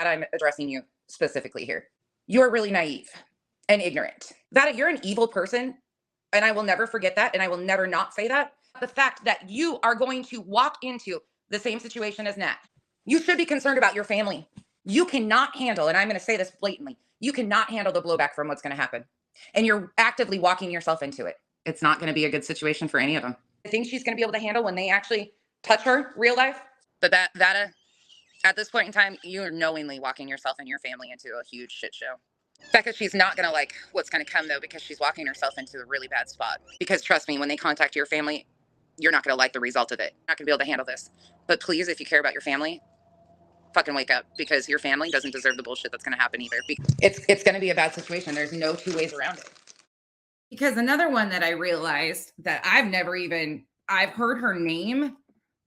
I'm addressing you specifically here. You're really naive and ignorant. That you're an evil person, and I will never forget that, and I will never not say that. The fact that you are going to walk into the same situation as Nat, you should be concerned about your family. You cannot handle, and I'm going to say this blatantly, you cannot handle the blowback from what's going to happen. And you're actively walking yourself into it. It's not going to be a good situation for any of them. I think she's going to be able to handle when they actually touch her real life. But at this point in time, you're knowingly walking yourself and your family into a huge shit show. Becca, she's not going to like what's going to come, though, because she's walking herself into a really bad spot. Because trust me, when they contact your family, you're not going to like the result of it. You're not going to be able to handle this. But please, if you care about your family, fucking wake up, because your family doesn't deserve the bullshit that's going to happen either. It's going to be a bad situation. There's no two ways around it. Because another one that I realized that I've heard her name,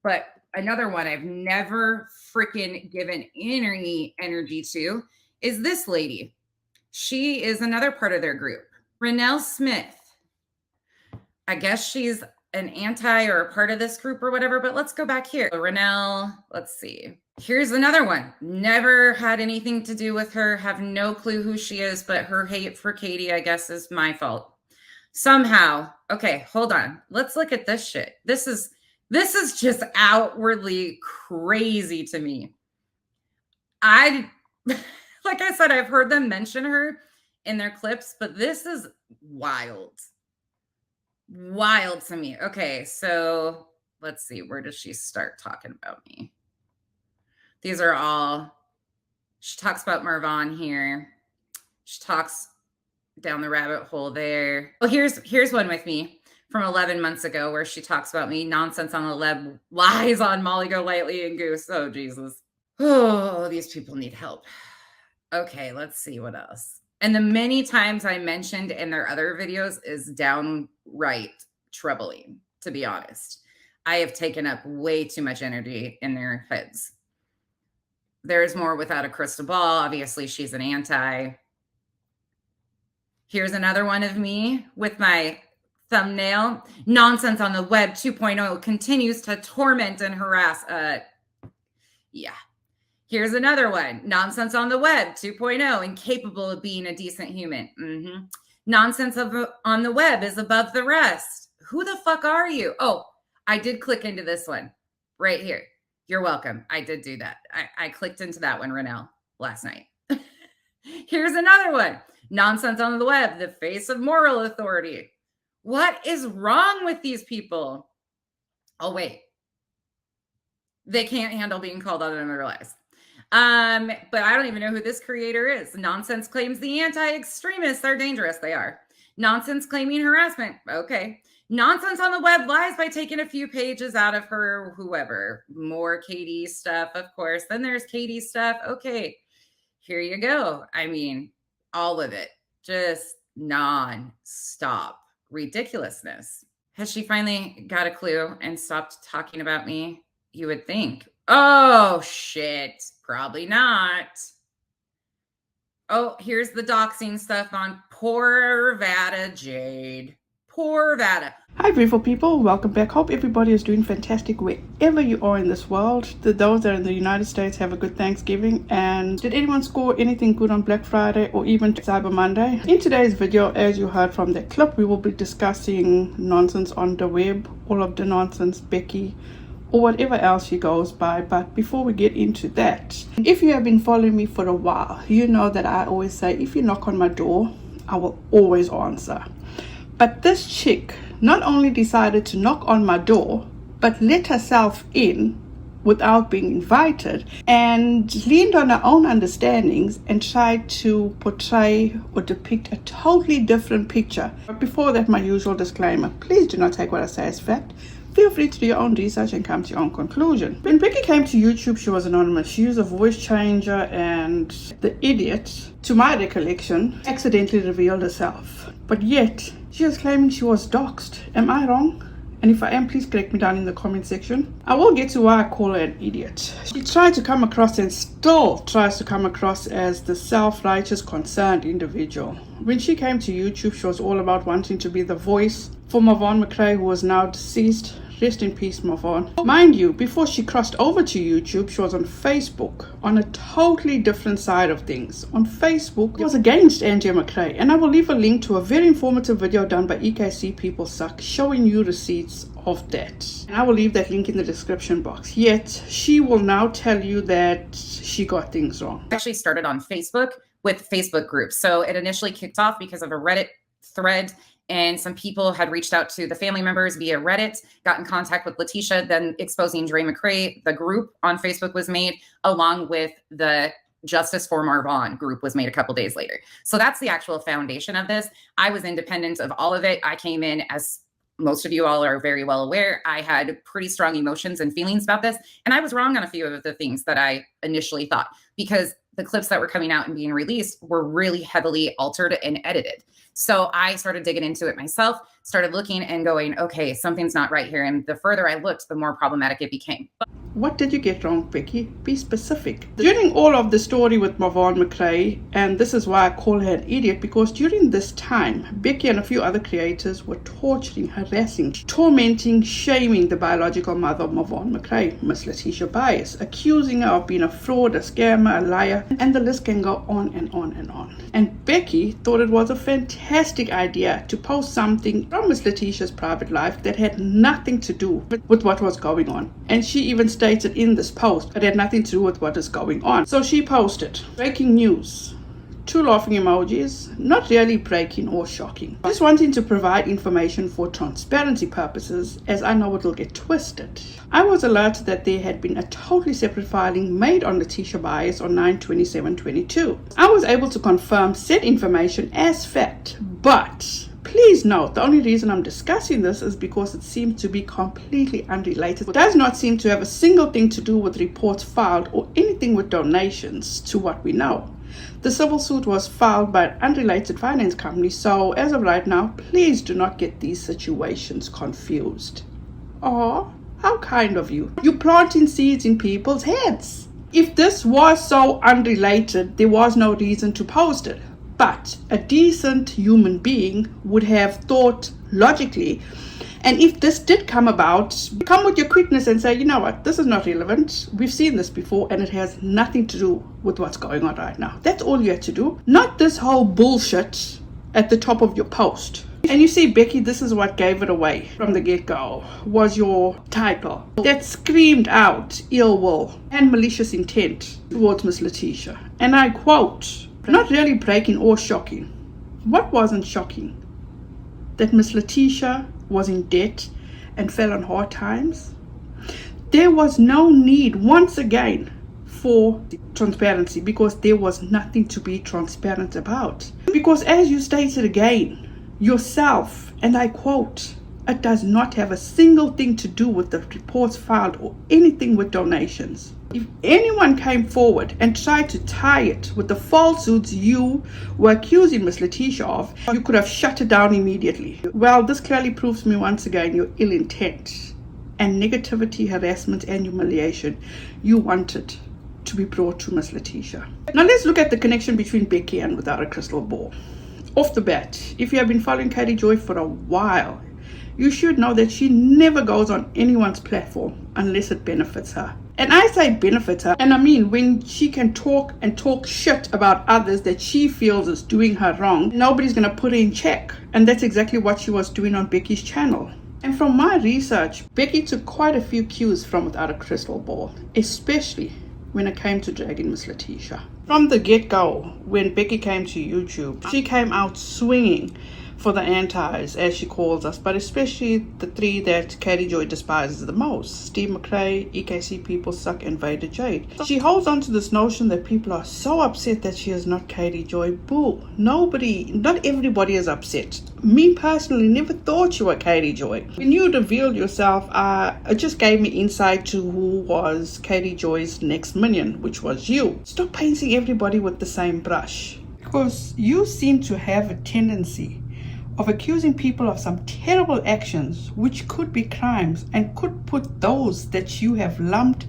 but another one I've never freaking given any energy to is this lady. She is another part of their group. Renelle Smith. I guess she's an anti or a part of this group or whatever, but let's go back here. Renelle, let's see. Here's another one. Never had anything to do with her. Have no clue who she is, but her hate for Katie, I guess, is my fault. Somehow. Okay, hold on. Let's look at this shit. This is just outwardly crazy to me. Like I said, I've heard them mention her in their clips, but this is wild. Wild to me. Okay, so let's see. Where does she start talking about me? These are all, she talks about Marvon here. She talks down the rabbit hole there. Well, here's one with me from 11 months ago where she talks about me. Nonsense on the web, lies on Molly Golightly and Goose. Oh, Jesus. Oh, these people need help. Okay, let's see what else. And the many times I mentioned in their other videos is downright troubling, to be honest. I have taken up way too much energy in their heads. There is more without a crystal ball. Obviously, she's an anti. Here's another one of me with my thumbnail. Nonsense on the web 2.0 continues to torment and harass. Yeah. Here's another one. Nonsense on the web 2.0, incapable of being a decent human. Nonsense on the web is above the rest. Who the fuck are you? Oh, I did click into this one right here. You're welcome. I did do that. I clicked into that one, Renelle, last night. Here's another one. Nonsense on the web, the face of moral authority. What is wrong with these people? Oh, wait. They can't handle being called out on their lies. But I don't even know who this creator is. Nonsense claims the anti-extremists are dangerous. They are. Nonsense claiming harassment. Okay. Nonsense on the web lies by taking a few pages out of her, whoever. More Katie stuff, of course. Then there's Katie stuff. Okay. Here you go. I mean, all of it. Just non-stop ridiculousness. Has she finally got a clue and stopped talking about me? You would think. Oh, shit. Probably not. Oh, here's the doxing stuff on poor Vada Jade. Poor Vada. Hi beautiful people, welcome back. Hope everybody is doing fantastic wherever you are in this world. Those that are in the United States, have a good Thanksgiving. And did anyone score anything good on Black Friday or even Cyber Monday? In today's video, as you heard from the clip, we will be discussing nonsense on the web, all of the nonsense Becky, or whatever else she goes by. But before we get into that, if you have been following me for a while, you know that I always say, if you knock on my door, I will always answer. But this chick not only decided to knock on my door, but let herself in without being invited and leaned on her own understandings and tried to portray or depict a totally different picture. But before that, my usual disclaimer, please do not take what I say as fact. Feel free to do your own research and come to your own conclusion. When Becky came to YouTube, she was anonymous. She used a voice changer, and the idiot, to my recollection, accidentally revealed herself. But yet, she was claiming she was doxed. Am I wrong? And if I am, please correct me down in the comment section. I will get to why I call her an idiot. She tried to come across and still tries to come across as the self-righteous, concerned individual. When she came to YouTube, she was all about wanting to be the voice for McCrae, who was now deceased, Rest in peace, Mavon. Mind you, before she crossed over to YouTube, she was on Facebook, on a totally different side of things. On Facebook, it was against McCrae, and I will leave a link to a very informative video done by EKC People Suck showing you receipts of that. And I will leave that link in the description box. Yet, she will now tell you that she got things wrong. Actually started on Facebook with Facebook groups. So it initially kicked off because of a Reddit thread, and some people had reached out to the family members via Reddit, got in contact with Letitia, then exposing Dre McCrae. The group on Facebook was made, along with the Justice for Marvon group was made a couple days later. So that's the actual foundation of this. I was independent of all of it. I came in, as most of you all are very well aware, I had pretty strong emotions and feelings about this. And I was wrong on a few of the things that I initially thought, because the clips that were coming out and being released were really heavily altered and edited. So I started digging into it myself, started looking and going, okay, something's not right here. And the further I looked, the more problematic it became. What did you get wrong, Becky? Be specific. During all of the story with Marvon McCrae, and this is why I call her an idiot, because during this time, Becky and a few other creators were torturing, harassing, tormenting, shaming the biological mother of Marvon McCrae, Miss Letitia Bias, accusing her of being a fraud, a scammer, a liar, and the list can go on and on and on. And Becky thought it was a fantastic idea to post something from Miss Letitia's private life that had nothing to do with what was going on. And she even stated in this post that it had nothing to do with what is going on. So she posted, breaking news, 2 laughing emojis, not really breaking or shocking. Just wanting to provide information for transparency purposes, as I know it will get twisted. I was alerted that there had been a totally separate filing made on Letitia Bias on 9/27/22. I was able to confirm said information as fact, but please note, the only reason I'm discussing this is because it seems to be completely unrelated. It does not seem to have a single thing to do with reports filed or anything with donations to what we know. The civil suit was filed by an unrelated finance company, so as of right now, please do not get these situations confused. Aw, how kind of you. You're planting seeds in people's heads. If this was so unrelated, there was no reason to post it. But a decent human being would have thought logically. And if this did come about, come with your quickness and say, you know what, this is not relevant. We've seen this before and it has nothing to do with what's going on right now. That's all you had to do. Not this whole bullshit at the top of your post. And you see, Becky, this is what gave it away from the get-go, was your title that screamed out ill will and malicious intent towards Miss Letitia. And I quote, not really breaking or shocking. What wasn't shocking? That Miss Letitia was in debt and fell on hard times? There was no need, once again, for transparency, because there was nothing to be transparent about. Because as you stated again, yourself, and I quote, it does not have a single thing to do with the reports filed or anything with donations. If anyone came forward and tried to tie it with the falsehoods you were accusing Miss Letitia of, you could have shut it down immediately. Well, this clearly proves to me once again your ill intent and negativity, harassment and humiliation you wanted to be brought to Miss Letitia. Now let's look at the connection between Becky and Without a Crystal Ball. Off the bat, if you have been following Katie Joy for a while, you should know that she never goes on anyone's platform unless it benefits her. And I say benefits her, and I mean when she can talk and talk shit about others that she feels is doing her wrong, nobody's going to put her in check. And that's exactly what she was doing on Becky's channel. And from my research, Becky took quite a few cues from Without a Crystal Ball, especially when it came to dragging Miss Letitia. From the get-go, when Becky came to YouTube, she came out swinging for the antis, as she calls us, but especially the 3 that Katie Joy despises the most: Steve McCrae, EKC People Suck, and Vader Jade. She holds on to this notion that people are so upset that she is not Katie Joy. Boo. Not everybody is upset. Me personally never thought you were Katie Joy. When you revealed yourself, it just gave me insight to who was Katie Joy's next minion, which was you. Stop painting everybody with the same brush, because you seem to have a tendency of accusing people of some terrible actions which could be crimes and could put those that you have lumped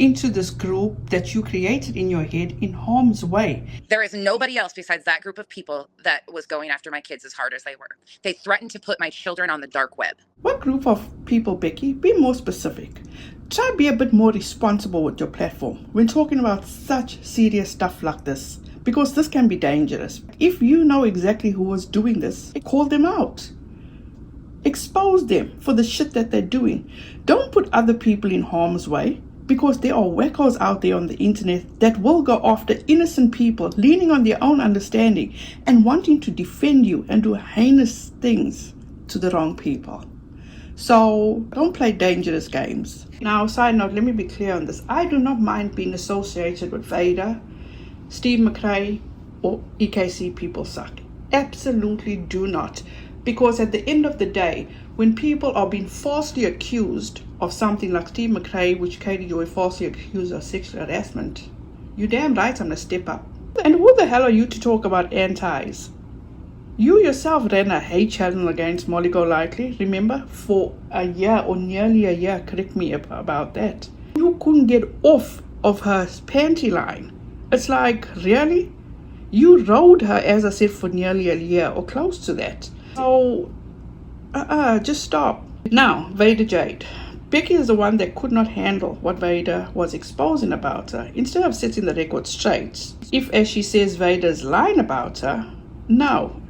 into this group that you created in your head in harm's way. There is nobody else besides that group of people that was going after my kids as hard as they were. They threatened to put my children on the dark web. What group of people, Becky? Be more specific. Try to be a bit more responsible with your platform when talking about such serious stuff like this, because this can be dangerous. If you know exactly who was doing this, call them out. Expose them for the shit that they're doing. Don't put other people in harm's way, because there are wackos out there on the internet that will go after innocent people, leaning on their own understanding and wanting to defend you and do heinous things to the wrong people. So don't play dangerous games. Now, side note, let me be clear on this. I do not mind being associated with Vader, Steve McCrae, or EKC people suck. Absolutely do not. Because at the end of the day, when people are being falsely accused of something like Steve McCrae, which Katie Joy falsely accused of sexual harassment, you damn right I'm gonna step up. And who the hell are you to talk about antis? You yourself ran a hate channel against Molly Golightly, remember? For a year or nearly a year, correct me about that. You couldn't get off of her panty line. It's like, really? You rode her, as I said, for nearly a year or close to that. So, just stop. Now, Vader Jade. Becky is the one that could not handle what Vader was exposing about her. Instead of setting the record straight, if, as she says, Vader's lying about her, no.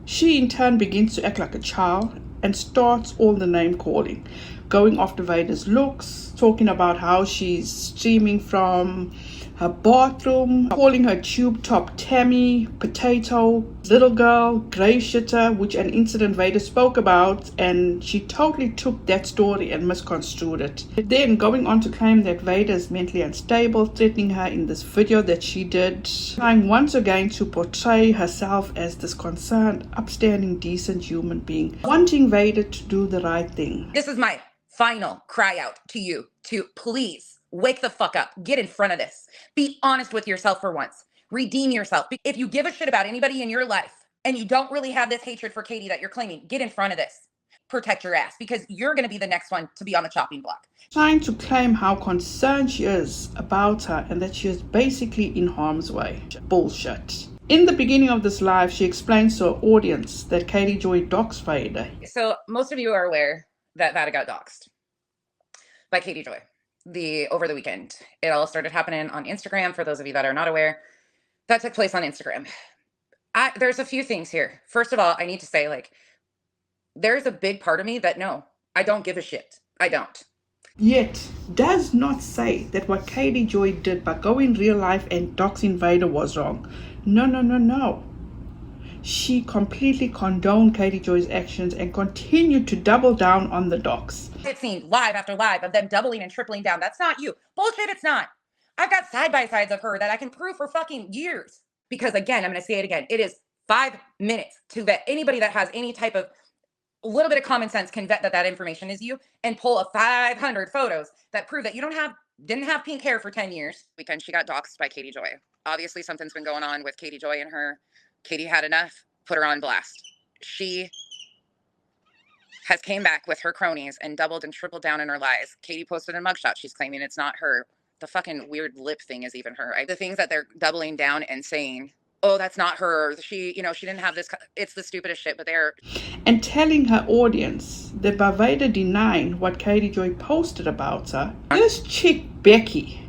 She in turn begins to act like a child and starts all the name calling, going after Vader's looks, talking about how she's streaming from her bathroom, calling her tube top Tammy, potato, little girl, grave shitter, which an incident Vader spoke about, and she totally took that story and misconstrued it. Then going on to claim that Vader is mentally unstable, threatening her in this video that she did, trying once again to portray herself as this concerned, upstanding, decent human being, wanting Vader to do the right thing. This is my final cry out to you to please wake the fuck up. Get in front of this. Be honest with yourself for once. Redeem yourself. If you give a shit about anybody in your life and you don't really have this hatred for Katie that you're claiming, get in front of this. Protect your ass, because you're going to be the next one to be on the chopping block. Trying to claim how concerned she is about her and that she is basically in harm's way. Bullshit. In the beginning of this live, she explains to her audience that Katie Joy doxed Vader. So most of you are aware that Vader got doxed by Katie Joy over the weekend. It all started happening on Instagram. For those of you that are not aware, that took place on Instagram. There's a few things here. First of all, I need to say, like, there's a big part of me that no, I don't give a shit. I don't. Yet does not say that what Katie Joy did by going real life and doxing Vader was wrong. No. She completely condoned Katie Joy's actions and continued to double down on the dox. I've seen live after live of them doubling and tripling down. That's not you. Bullshit, it's not. I've got side-by-sides of her that I can prove for fucking years. Because again, I'm going to say it again. It is 5 minutes to vet. Anybody that has any type of little bit of common sense can vet that information is you and pull a 500 photos that prove that you didn't have pink hair for 10 years. Weekend, she got doxxed by Katie Joy. Obviously, something's been going on with Katie Joy and her. Katie had enough, put her on blast. She has came back with her cronies and doubled and tripled down in her lies. Katie posted a mugshot. She's claiming it's not her. The fucking weird lip thing is even her. The things that they're doubling down and saying, oh, that's not her. She didn't have this. It's the stupidest shit, but they're... And telling her audience that by Vader denying what Katie Joy posted about her, this chick, Becky,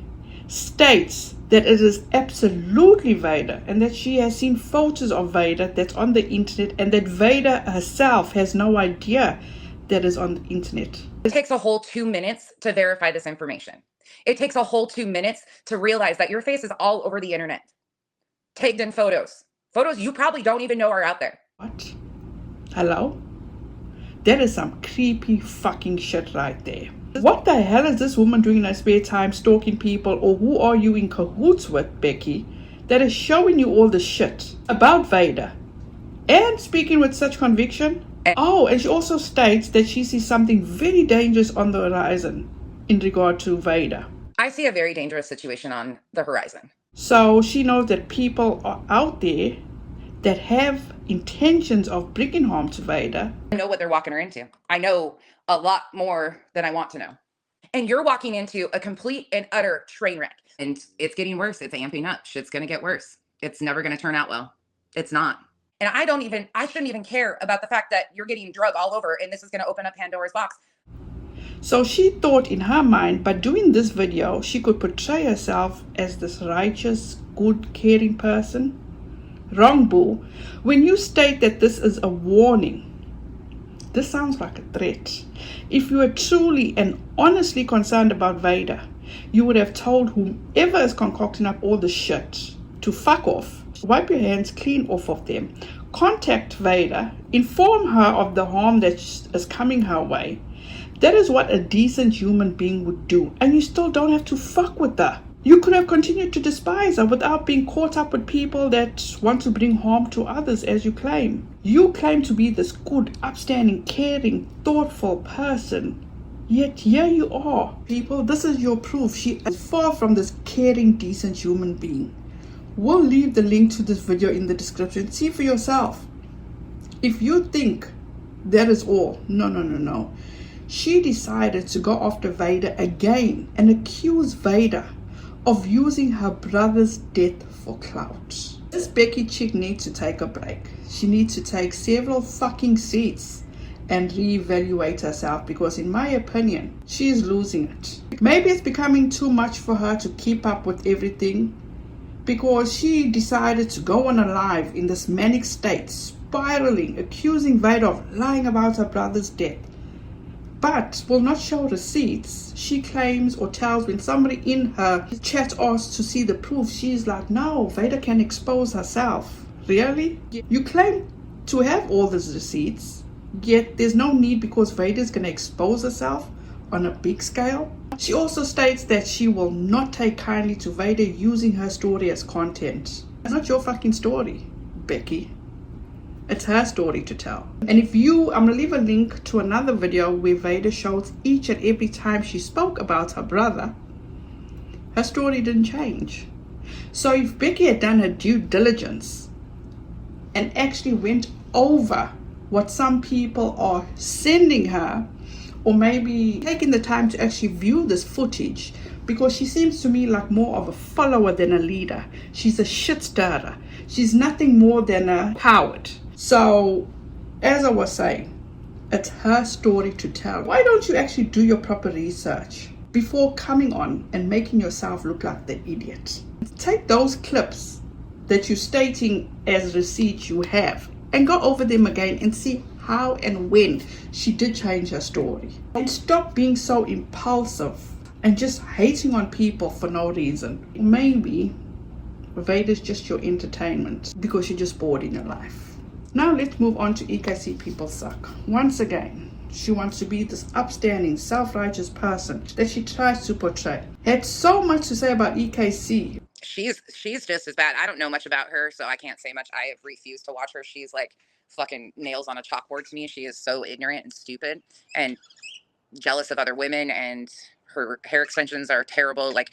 states that it is absolutely Vader and that she has seen photos of Vader that's on the internet and that Vader herself has no idea that is on the internet. It takes a whole 2 minutes to verify this information. It takes a whole 2 minutes to realize that your face is all over the internet. Tagged in photos. Photos you probably don't even know are out there. What? Hello? That is some creepy fucking shit right there. What the hell is this woman doing in her spare time, stalking people, or who are you in cahoots with, Becky, that is showing you all the shit about Vader and speaking with such conviction? And she also states that she sees something very dangerous on the horizon in regard to Vader. I see a very dangerous situation on the horizon. So she knows that people are out there that have intentions of bringing harm to Vader. I know what they're walking her into. I know a lot more than I want to know. And you're walking into a complete and utter train wreck. And it's getting worse. It's amping up. Shit's going to get worse. It's never going to turn out well. It's not. And I shouldn't even care about the fact that you're getting drug all over and this is going to open up Pandora's box. So she thought in her mind, by doing this video, she could portray herself as this righteous, good, caring person. Wrong, boo. When you state that this is a warning, this sounds like a threat. If you are truly and honestly concerned about Vader, you would have told whomever is concocting up all the shit to fuck off. Wipe your hands clean off of them. Contact Vader. Inform her of the harm that is coming her way. That is what a decent human being would do. And you still don't have to fuck with her. You could have continued to despise her without being caught up with people that want to bring harm to others, as you claim. You claim to be this good, upstanding, caring, thoughtful person. Yet here you are. People, this is your proof. She is far from this caring, decent human being. We'll leave the link to this video in the description. See for yourself. If you think that is all, no. She decided to go after Vader again and accuse Vader of using her brother's death for clout. This Becky chick needs to take a break. She needs to take several fucking seats and reevaluate herself, because in my opinion, she is losing it. Maybe it's becoming too much for her to keep up with everything, because she decided to go on a live in this manic state, spiraling, accusing Vader of lying about her brother's death, but will not show receipts. She claims or tells, when somebody in her chat asks to see the proof, she's like, no, Vader can expose herself. Really? You claim to have all these receipts, yet there's no need because Vader's going to expose herself on a big scale. She also states that she will not take kindly to Vader using her story as content. It's not your fucking story, Becky. It's her story to tell. And I'm going to leave a link to another video where Vader shows each and every time she spoke about her brother, her story didn't change. So if Becky had done her due diligence and actually went over what some people are sending her, or maybe taking the time to actually view this footage, because she seems to me like more of a follower than a leader. She's a shit stirrer. She's nothing more than a coward. So, as I was saying, it's her story to tell. Why don't you actually do your proper research before coming on and making yourself look like the idiot? Take those clips that you're stating as receipts you have and go over them again and see how and when she did change her story. And stop being so impulsive and just hating on people for no reason. Maybe Vader's just your entertainment because you're just bored in your life. Now let's move on to EKC People Suck. Once again, she wants to be this upstanding, self-righteous person that she tries to portray. Had so much to say about EKC. She's just as bad. I don't know much about her, so I can't say much. I have refused to watch her. She's like fucking nails on a chalkboard to me. She is so ignorant and stupid and jealous of other women, and her hair extensions are terrible. Like,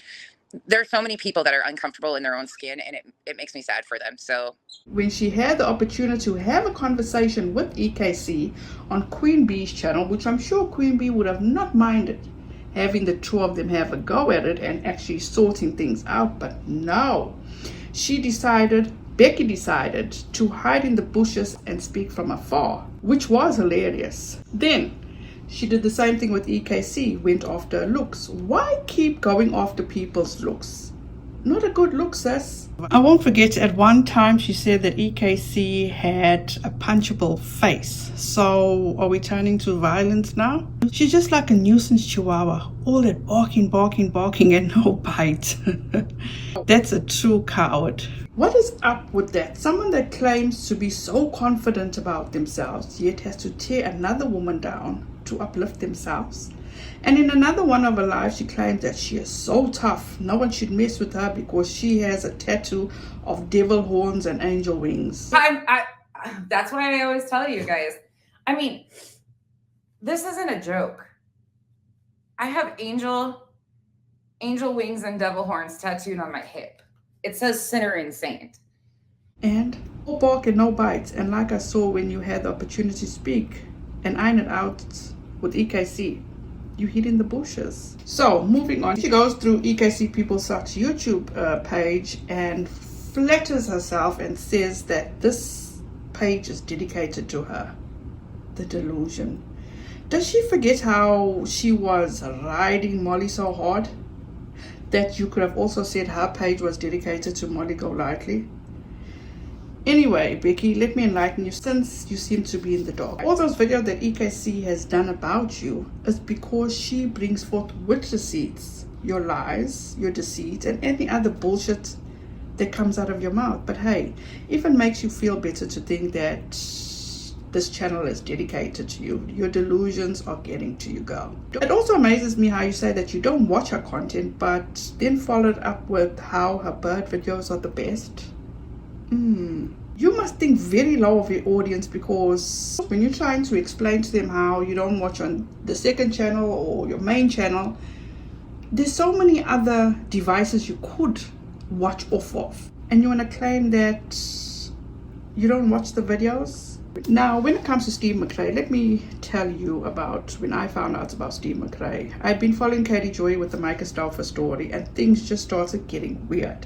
there's so many people that are uncomfortable in their own skin, and it makes me sad for them. So when she had the opportunity to have a conversation with EKC on Queen Bee's channel, which I'm sure Queen Bee would have not minded having the two of them have a go at it and actually sorting things out, but no, Becky decided to hide in the bushes and speak from afar, which was hilarious. Then she did the same thing with EKC, went after her looks. Why keep going after people's looks? Not a good look, sis. I won't forget, at one time she said that EKC had a punchable face. So are we turning to violence now? She's just like a nuisance chihuahua. All that barking and no bite. That's a true coward. What is up with that? Someone that claims to be so confident about themselves, yet has to tear another woman down to uplift themselves. And in another one of her lives, she claims that she is so tough, no one should mess with her because she has a tattoo of devil horns and angel wings. That's why I always tell you guys, I mean, this isn't a joke. I have angel wings and devil horns tattooed on my hip. It says sinner and saint. And no bark and no bites. And like I saw when you had the opportunity to speak and iron it out with EKC, you hid in the bushes. So moving on, she goes through EKC People Sucks YouTube page and flatters herself and says that this page is dedicated to her. The delusion. Does she forget how she was riding Molly so hard that you could have also said her page was dedicated to Molly Golightly? Anyway, Becky, let me enlighten you since you seem to be in the dark. All those videos that EKC has done about you is because she brings forth with receipts your lies, your deceit, and any other bullshit that comes out of your mouth. But hey, if it makes you feel better to think that this channel is dedicated to you, your delusions are getting to you, girl. It also amazes me how you say that you don't watch her content, but then followed up with how her bird videos are the best. You must think very low of your audience, because when you're trying to explain to them how you don't watch on the second channel or your main channel, there's so many other devices you could watch off of, and you want to claim that you don't watch the videos. Now, when it comes to Steve McCrae, let me tell you about when I found out about Steve McCrae. I'd been following Katie Joy with the Micah Stauffer story, and things just started getting weird.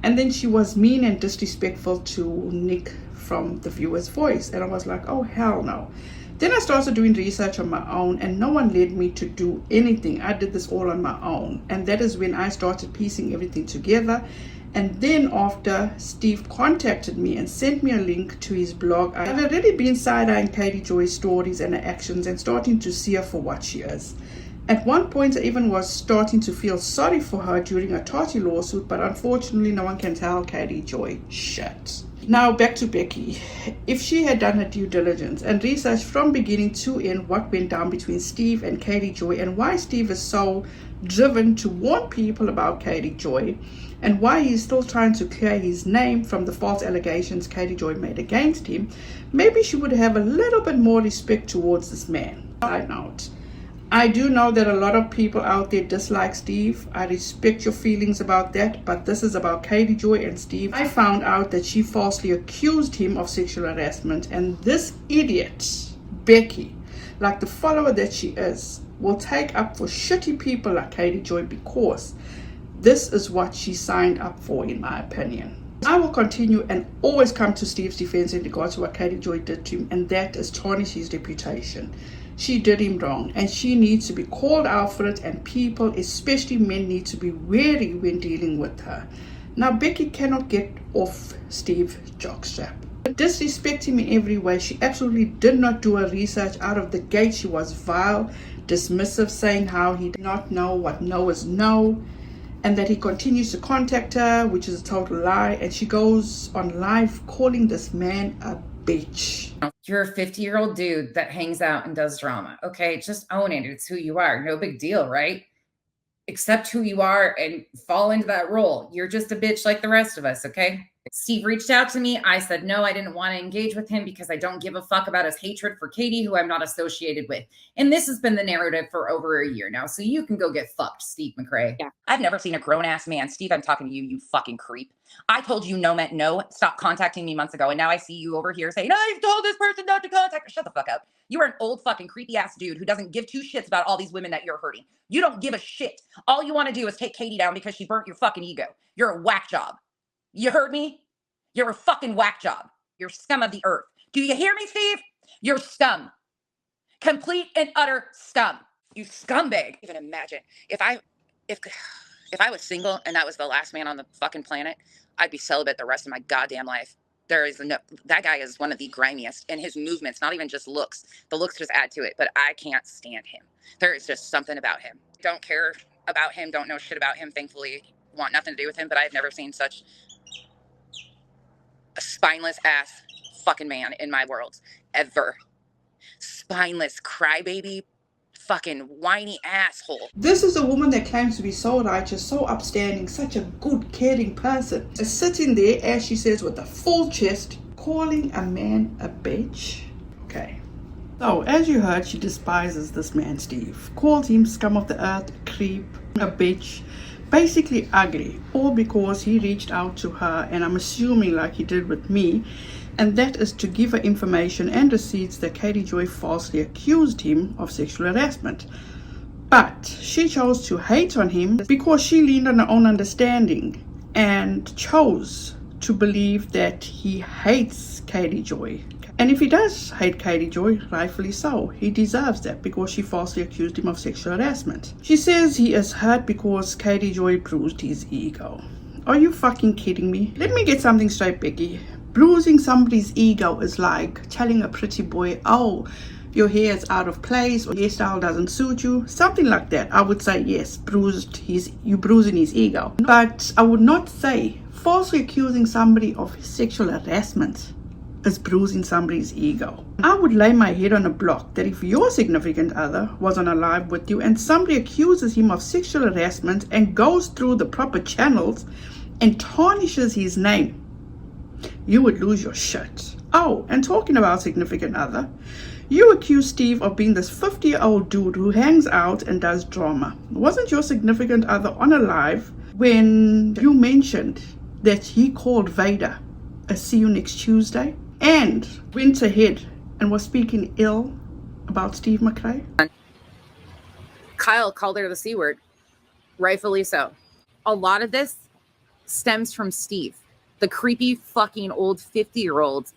And then she was mean and disrespectful to Nick from The Viewer's Voice. And I was like, oh, hell no. Then I started doing research on my own, and no one led me to do anything. I did this all on my own. And that is when I started piecing everything together. And then after Steve contacted me and sent me a link to his blog, I had already been side-eyeing Katie Joy's stories and her actions and starting to see her for what she is. At one point, I even was starting to feel sorry for her during a Tati lawsuit, but unfortunately, no one can tell Katie Joy shit. Now, back to Becky. If she had done her due diligence and researched from beginning to end what went down between Steve and Katie Joy, and why Steve is so driven to warn people about Katie Joy, and why he's still trying to clear his name from the false allegations Katie Joy made against him, maybe she would have a little bit more respect towards this man. Side note. I do know that a lot of people out there dislike Steve. I respect your feelings about that, but this is about Katie Joy and Steve. I found out that she falsely accused him of sexual harassment, and this idiot, Becky, like the follower that she is, will take up for shitty people like Katie Joy, because this is what she signed up for, in my opinion. I will continue and always come to Steve's defense in regards to what Katie Joy did to him, and that is tarnish his reputation. She did him wrong, and she needs to be called out for it, and people, especially men, need to be wary when dealing with her. Now, Becky cannot get off Steve's jockstrap. Disrespect him in every way. She absolutely did not do her research out of the gate. She was vile, dismissive, saying how he did not know what no is no, and that he continues to contact her, which is a total lie. And she goes on live calling this man a bitch. You're a 50-year-old dude that hangs out and does drama. Okay, just own it. It's who you are. No big deal, right? Accept who you are and fall into that role. You're just a bitch like the rest of us, okay? Steve reached out to me. I said no, I didn't want to engage with him because I don't give a fuck about his hatred for Katie, who I'm not associated with. And this has been the narrative for over a year now. So you can go get fucked, Steve McCrae. Yeah. I've never seen a grown-ass man. Steve, I'm talking to you, you fucking creep. I told you no meant no. Stop contacting me months ago. And now I see you over here saying, I've told this person not to contact her. Shut the fuck up. You are an old fucking creepy ass dude who doesn't give two shits about all these women that you're hurting. You don't give a shit. All you want to do is take Katie down because she burnt your fucking ego. You're a whack job. You heard me? You're a fucking whack job. You're scum of the earth. Do you hear me, Steve? You're scum. Complete and utter scum. You scumbag. Even imagine if I was single and that was the last man on the fucking planet, I'd be celibate the rest of my goddamn life. That guy is one of the grimiest, and his movements, not even just looks. The looks just add to it, but I can't stand him. There is just something about him. Don't care about him. Don't know shit about him. Thankfully, want nothing to do with him, but I've never seen such a spineless ass fucking man in my world ever. Spineless crybaby fucking whiny asshole. This is a woman that claims to be so righteous, so upstanding, such a good, caring person, is sitting there, as she says, with a full chest, calling a man a bitch. Okay. So, as you heard, she despises this man, Steve. Calls him scum of the earth, creep, a bitch. Basically ugly, all because he reached out to her, and I'm assuming like he did with me, and that is to give her information and receipts that Katie Joy falsely accused him of sexual harassment. But she chose to hate on him because she leaned on her own understanding and chose to believe that he hates Katie Joy. And if he does hate Katie Joy, rightfully so, he deserves that because she falsely accused him of sexual harassment. She says he is hurt because Katie Joy bruised his ego. Are you fucking kidding me? Let me get something straight, Becky. Bruising somebody's ego is like telling a pretty boy, oh, your hair is out of place or your hairstyle doesn't suit you. Something like that. I would say yes, you bruising his ego. But I would not say falsely accusing somebody of sexual harassment is bruising somebody's ego. I would lay my head on a block that if your significant other was on a live with you and somebody accuses him of sexual harassment and goes through the proper channels and tarnishes his name, you would lose your shit. Oh, and talking about significant other, you accuse Steve of being this 50-year-old dude who hangs out and does drama. Wasn't your significant other on a live when you mentioned that he called Vader a see you next Tuesday and went ahead and was speaking ill about Steve McCrae? Kyle called her the C word, rightfully so. A lot of this stems from Steve, the creepy fucking old 50-year-old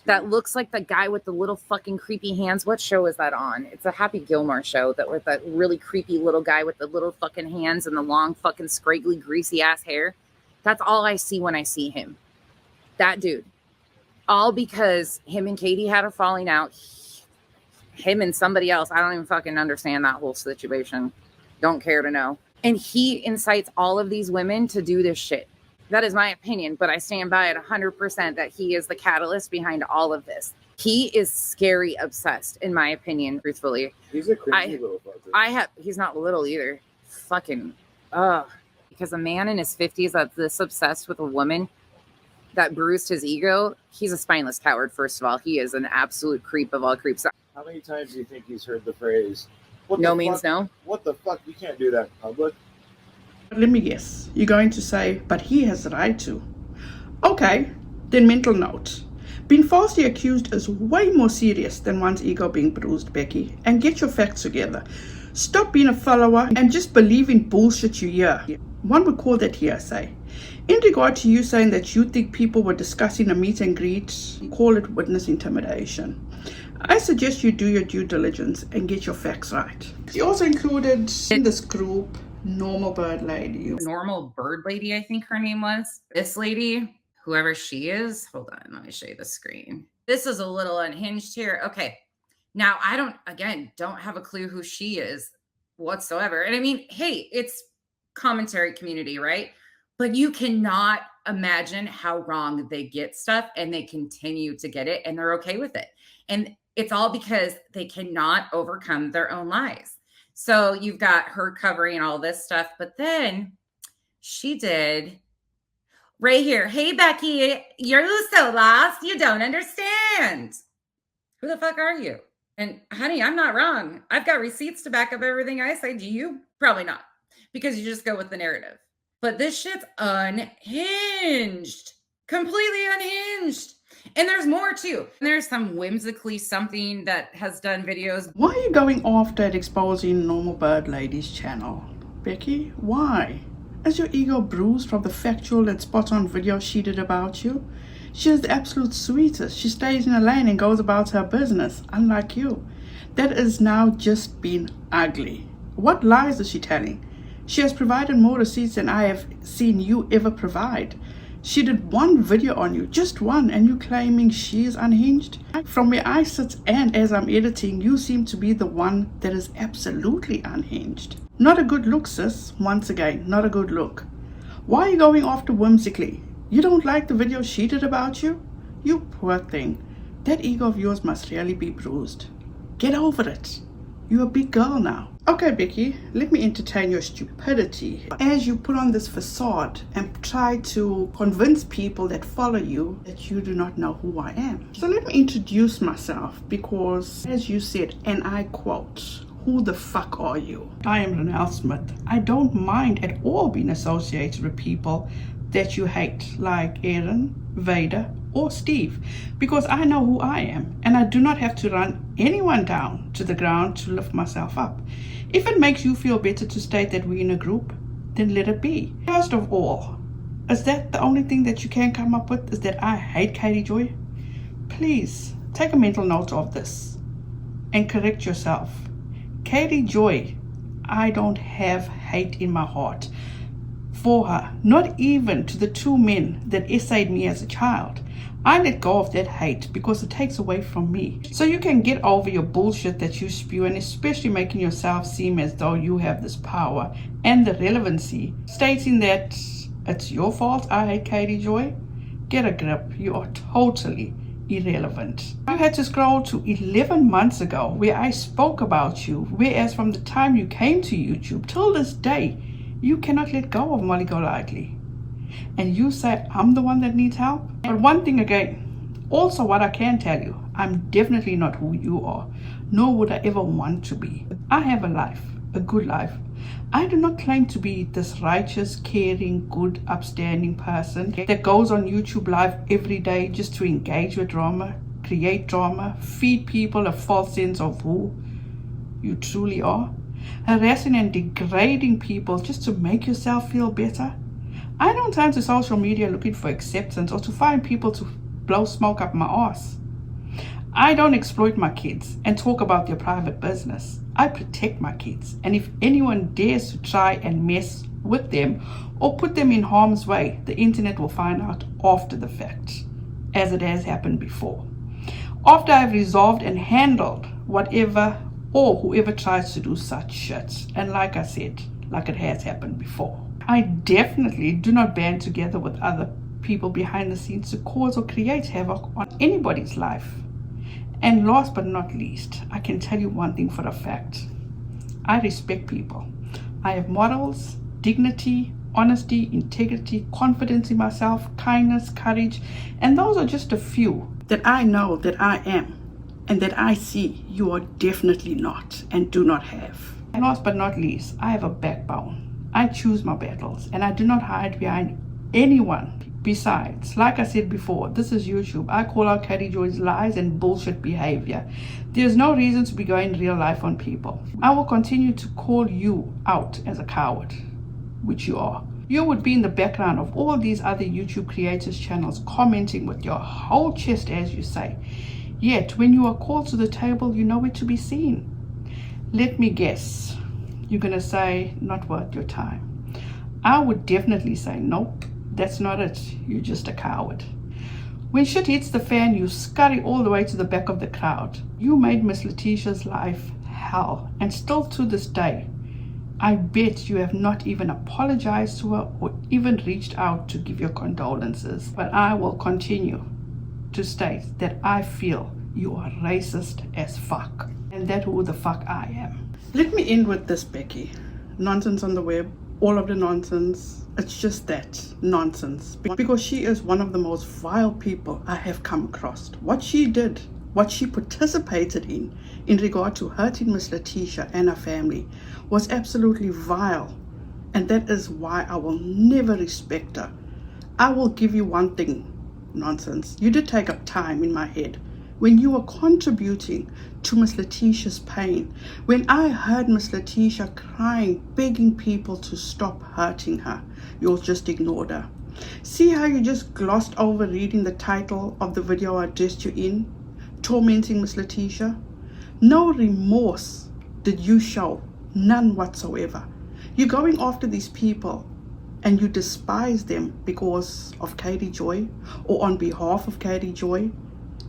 that looks like the guy with the little fucking creepy hands. What show is that on? It's a Happy Gilmore show that with that really creepy little guy with the little fucking hands and the long fucking scraggly greasy ass hair. That's all I see when I see him. That dude. All because him and Katie had a falling out. Him and somebody else. I don't even fucking understand that whole situation. Don't care to know. And he incites all of these women to do this shit. That is my opinion, but I stand by it 100% that he is the catalyst behind all of this. He is scary obsessed, in my opinion, truthfully. He's a crazy little fucker. He's not little either. Fucking, because a man in his 50s that's this obsessed with a woman that bruised his ego, he's a spineless coward, first of all. He is an absolute creep of all creeps. How many times do you think he's heard the phrase, no means no? What the fuck? You can't do that in public. Let me guess. You're going to say, but he has the right to. Okay, then mental note. Being falsely accused is way more serious than one's ego being bruised, Becky. And get your facts together. Stop being a follower and just believe in bullshit you hear. One would call that hearsay. In regard to you saying that you think people were discussing a meet and greet, call it witness intimidation. I suggest you do your due diligence and get your facts right. You also included in this group Normal Bird Lady. Normal Bird Lady, I think her name was. This lady, whoever she is, hold on, let me show you the screen. This is a little unhinged here. Okay. Now, I don't have a clue who she is whatsoever. And I mean, hey, it's commentary community, right? But you cannot imagine how wrong they get stuff and they continue to get it and they're okay with it. And it's all because they cannot overcome their own lies. So you've got her covering all this stuff, but then she did right here. Hey, Becky, you're so lost. You don't understand. Who the fuck are you? And honey, I'm not wrong. I've got receipts to back up everything I say. Do you? Probably not, because you just go with the narrative. But this shit's unhinged, completely unhinged. And there's more too. There's some whimsically something that has done videos. Why are you going after exposing Normal Bird Lady's channel, Becky? Why? Is your ego bruised from the factual and spot-on video she did about you? She is the absolute sweetest. She stays in her lane and goes about her business, unlike you. That is now just being ugly. What lies is she telling? She has provided more receipts than I have seen you ever provide. She did one video on you, just one, and you claiming she is unhinged? From where I sit and as I'm editing, you seem to be the one that is absolutely unhinged. Not a good look, sis. Once again, not a good look. Why are you going after whimsically? You don't like the video she did about you? You poor thing. That ego of yours must really be bruised. Get over it. You're a big girl now. Okay, Becky, let me entertain your stupidity as you put on this facade and try to convince people that follow you that you do not know who I am. So let me introduce myself because, as you said, and I quote, who the fuck are you? I am Renelle Smith. I don't mind at all being associated with people that you hate, like Aaron, Vader, or Steve, because I know who I am and I do not have to run anyone down to the ground to lift myself up. If it makes you feel better to state that we're in a group, then let it be. First of all, is that the only thing that you can come up with, is that I hate Katie Joy? Please take a mental note of this and correct yourself. Katie Joy, I don't have hate in my heart for her, not even to the two men that essayed me as a child. I let go of that hate because it takes away from me. So you can get over your bullshit that you spew, and especially making yourself seem as though you have this power and the relevancy, stating that it's your fault I hate Katie Joy. Get a grip, you are totally irrelevant. You had to scroll to 11 months ago where I spoke about you, whereas from the time you came to YouTube till this day, you cannot let go of Molly Golightly. And you say I'm the one that needs help? But one thing again, also what I can tell you, I'm definitely not who you are, nor would I ever want to be. I have a life, a good life. I do not claim to be this righteous, caring, good, upstanding person that goes on YouTube Live every day just to engage with drama, create drama, feed people a false sense of who you truly are, harassing and degrading people just to make yourself feel better. I don't turn to social media looking for acceptance or to find people to blow smoke up my ass. I don't exploit my kids and talk about their private business. I protect my kids, and if anyone dares to try and mess with them or put them in harm's way, the internet will find out after the fact, as it has happened before. After I've resolved and handled whatever or whoever tries to do such shit, and like I said, like it has happened before. I definitely do not band together with other people behind the scenes to cause or create havoc on anybody's life. And last but not least, I can tell you one thing for a fact. I respect people. I have morals, dignity, honesty, integrity, confidence in myself, kindness, courage, and those are just a few that I know that I am and that I see you are definitely not and do not have. And last but not least, I have a backbone. I choose my battles and I do not hide behind anyone. Besides, like I said before, this is YouTube. I call out Katie Joy's lies and bullshit behavior. There's no reason to be going real life on people. I will continue to call you out as a coward, which you are. You would be in the background of all these other YouTube creators' channels commenting with your whole chest, as you say. Yet, when you are called to the table, you nowhere to be seen. Let me guess. You're going to say, not worth your time. I would definitely say, nope. That's not it. You're just a coward. When shit hits the fan, you scurry all the way to the back of the crowd. You made Miss Letitia's life hell, and still to this day, I bet you have not even apologized to her or even reached out to give your condolences. But I will continue to state that I feel you are racist as fuck, and that's who the fuck I am. Let me end with this, Becky. Nonsense on the web, all of the nonsense. It's just that nonsense, because she is one of the most vile people I have come across. What she did, what she participated in regard to hurting Miss Letitia and her family, was absolutely vile, and that is why I will never respect her. I will give you one thing, nonsense. You did take up time in my head when you were contributing to Miss Letitia's pain. When I heard Miss Letitia crying, begging people to stop hurting her, you just ignored her. See how you just glossed over reading the title of the video I addressed you in, tormenting Miss Letitia? No remorse did you show, none whatsoever. You're going after these people and you despise them because of Katie Joy or on behalf of Katie Joy,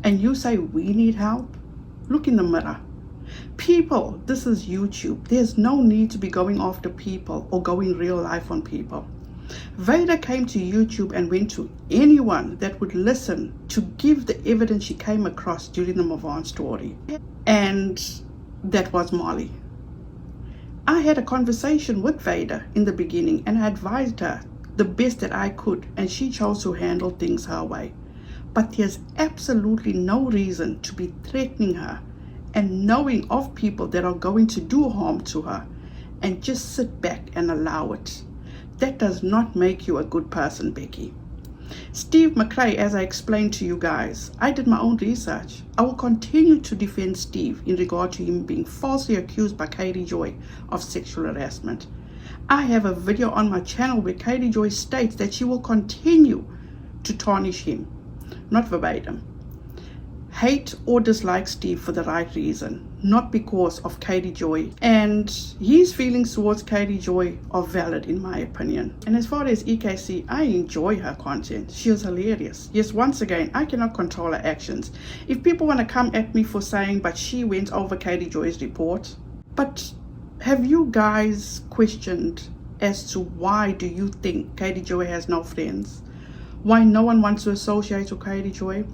and you say we need help? Look in the mirror. People, this is YouTube. There's no need to be going after people or going real life on people. Vader came to YouTube and went to anyone that would listen to give the evidence she came across during the Mavan story. And that was Molly. I had a conversation with Vader in the beginning and I advised her the best that I could, and she chose to handle things her way. But there's absolutely no reason to be threatening her and knowing of people that are going to do harm to her and just sit back and allow it. That does not make you a good person, Becky. Steve McCrae, as I explained to you guys, I did my own research. I will continue to defend Steve in regard to him being falsely accused by Katie Joy of sexual harassment. I have a video on my channel where Katie Joy states that she will continue to tarnish him, not verbatim. Hate or dislike Steve for the right reason, not because of Katie Joy, and his feelings towards Katie Joy are valid in my opinion. And as far as EKC, I enjoy her content. She is hilarious. Yes, once again, I cannot control her actions. If people want to come at me for saying, but she went over Katie Joy's report, but have you guys questioned as to why do you think Katie Joy has no friends? Why no one wants to associate with Katie Joy?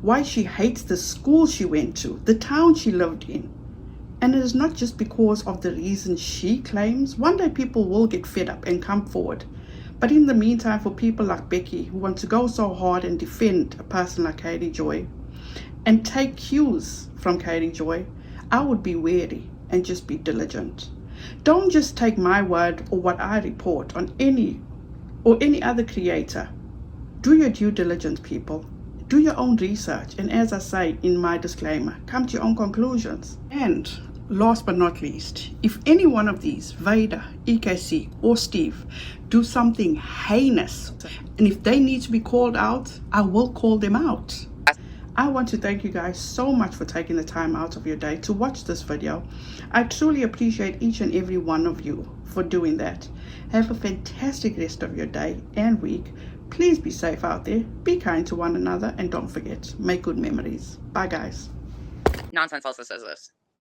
Why she hates the school she went to, the town she lived in. And it is not just because of the reasons she claims. One day people will get fed up and come forward. But in the meantime, for people like Becky who want to go so hard and defend a person like Katie Joy and take cues from Katie Joy, I would be wary and just be diligent. Don't just take my word or what I report on any other creator. Do your due diligence, people. Do your own research, and as I say in my disclaimer, come to your own conclusions. And last but not least, if any one of these, Vader, EKC, or Steve, do something heinous, and if they need to be called out, I will call them out. I want to thank you guys so much for taking the time out of your day to watch this video. I truly appreciate each and every one of you for doing that. Have a fantastic rest of your day and week. Please be safe out there, be kind to one another, and don't forget, make good memories. Bye guys. Nonsense also says this.